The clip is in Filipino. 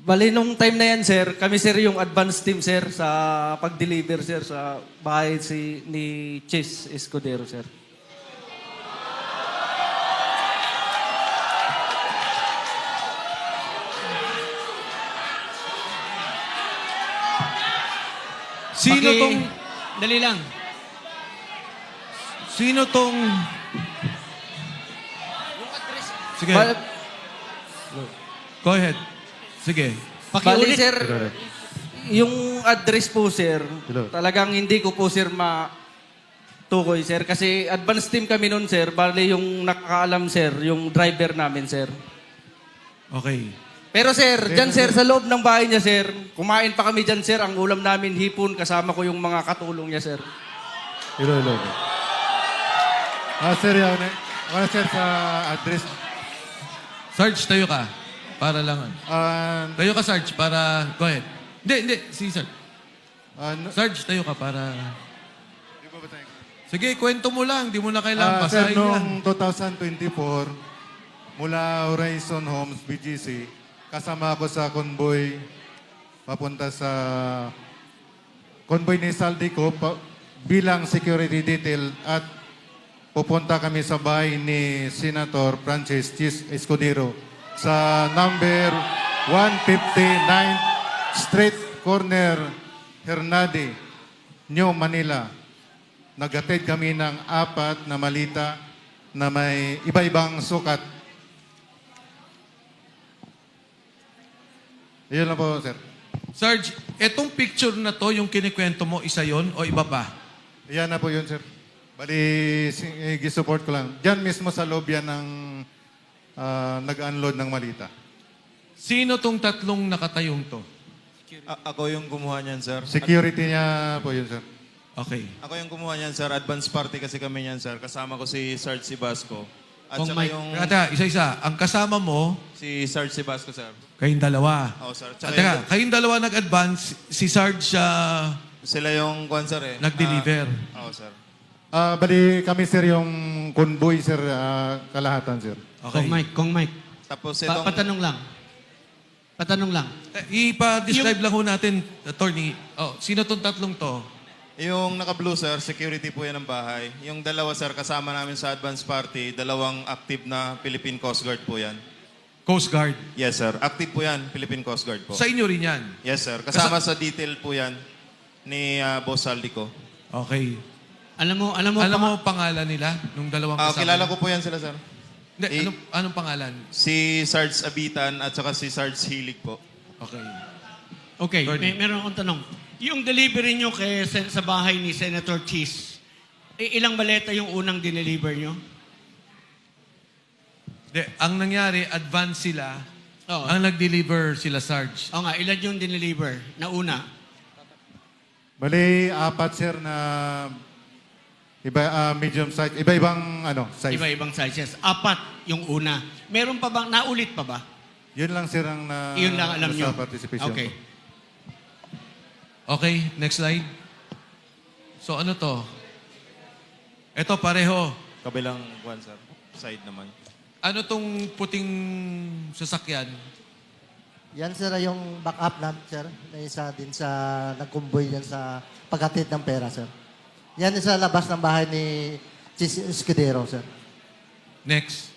Bali, nung time na yan, sir, kami, sir, yung advance team, sir, sa pag-deliver, sir, sa bahay ni Chase Escudero, sir. Sino tong... Dali lang. Sino tong... Sige. Go ahead. Sige. Bali, Pakiulit. sir, yung address po, sir, talagang hindi ko po, sir, matukoy, sir. Kasi advance team kami nun, sir. Bali, yung nakakaalam, sir, yung driver namin, sir. Okay. Pero, sir, dyan, sir, sa loob ng bahay niya, sir, kumain pa kami dyan, sir. Ang ulam namin, hipon, kasama ko yung mga katulong niya, sir. Hello. Sir, sir, sa address. Sarge, tayo ka. Para lang. Tayo ka, Sarge, para... Go ahead. Hindi. Si Sarge. Sarge, tayo ka para... Sige, kwento mo lang. Di mo na kailangan Sir, basahin yan. noong 2024, mula Horizon Homes, BGC, kasama ako sa convoy papunta sa convoy ni Saldico bilang security detail at pupunta kami sa bahay ni Senator Francis Chis Escudero sa number 159 Street Corner, Hernade, New Manila. Nagatid kami ng 4 na malita na may iba-ibang sukat. Iyon lang po, sir. Sarge, etong picture na to, yung kinikwento mo, isa yon o iba pa? Iyan na po yun, sir. Bali, gisupport ko lang. Diyan mismo sa loob yan ng nag-unload ng malita. Sino tong tatlong nakatayong to? Ako yung kumuha niyan, sir. Security niya po yun, sir. Okay. Ako yung kumuha niyan, sir. Advance party kasi kami niyan, sir. Kasama ko si Sarge Sibasco. At Kung saka may... yung Isa-isa. Ang kasama mo, si Sarge Sibasco, sir. kayong dalawa. Oo, sir. At teka, kayong dalawa nag-advance, si Sarge Sila yung kwan, sir, eh. nag-deliver. Oo, sir. Bali, kami, sir, yung convoy, sir, kalahatan, sir. Okay. Kong Mike. Tapos itong... Patanong lang. Ipa-describe lang ho natin, attorney. Sino tong tatlong to? Yung naka-blue, sir, security po yan ng bahay. Yung dalawa, sir, kasama namin sa advance party, dalawang active na Philippine Coast Guard po yan. Coast Guard. Yes, sir. Active po yan, Philippine Coast Guard po. Sa inyo rin yan. Yes, sir. Kasama sa detail po yan ni Boss Saldico. Okay. Alam mo Pangalan nila nung dalawang kasama? Kilala ko po yan sila, sir. Hindi, anong pangalan? Si Sarge Abitan at saka si Sarge Hilig po. Okay. Okay, Attorney. meron akong tanong. Yung delivery nyo sa bahay ni Senator Cheese, ilang baleta yung unang dineliver nyo? Hindi, ang nangyari, advance sila. Oo. Ang nag-deliver sila, Sarge. Oo nga, ilan yung dineliver na una? Bali, 4, sir, na medium size. Iba-ibang size. Iba-ibang sizes. 4 yung una. Meron pa bang, naulit pa ba? Yun lang, sir, ang Yun lang alam nyo? sa participation Okay. ko. Okay, next slide. So ano to? Ito pareho. Kabilang one, sir. Side naman. Ano tong puting sasakyan? Yan sir yung backup namin sir. Na isa din sa nagkumboy yan sa paghatid ng pera sir. Yan sa labas ng bahay ni Chis Escudero sir. Next.